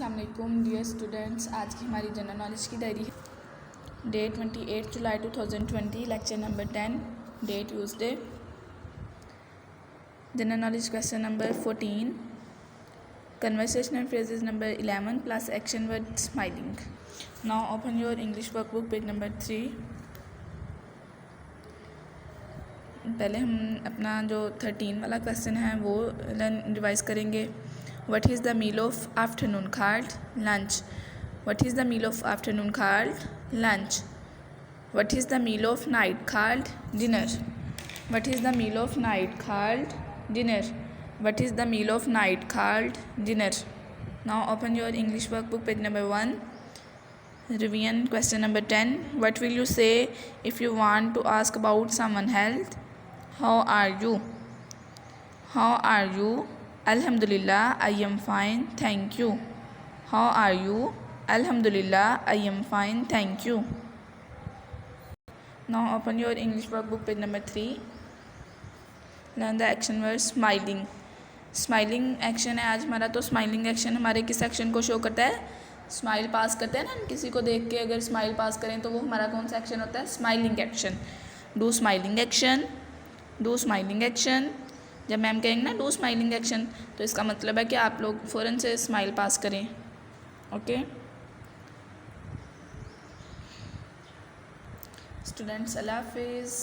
अस्सलाम वालेकुम dear students. आज की हमारी जनरल नॉलेज की डायरी है। डेट 28 जुलाई 2020, lecture number 10, date Tuesday. General knowledge question number 14, conversational phrases number 11 plus action word smiling. Now open your English workbook page number 3। पहले हम अपना जो 13 वाला क्वेश्चन है वो रिवाइज करेंगे। What is the meal of afternoon called? Lunch. What is the meal of afternoon called? Lunch. What is the meal of night called? Dinner. What is the meal of night called? Dinner. What is the meal of night called? Dinner. Now open your English workbook page number 1. Revision question number 10. What will you say if you want to ask about someone's health? How are you? How are you? Alhamdulillah, I am fine, thank you. How are you? Alhamdulillah, I am fine, thank you. Now open your English workbook page number 3. Learn the action word smiling. Smiling action है आज हमारा। तो smiling action हमारे किस action को show करता है? Smile pass करते हैं ना, किसी को देख के अगर स्माइल पास करें तो वो हमारा कौन सा एक्शन होता है? Smiling action. Do smiling action, do smiling action. जब मैम कहेंगे ना डू स्माइलिंग एक्शन, तो इसका मतलब है कि आप लोग फ़ौरन से स्माइल पास करें। ओके स्टूडेंट्स, अल्लाह हाफिज़।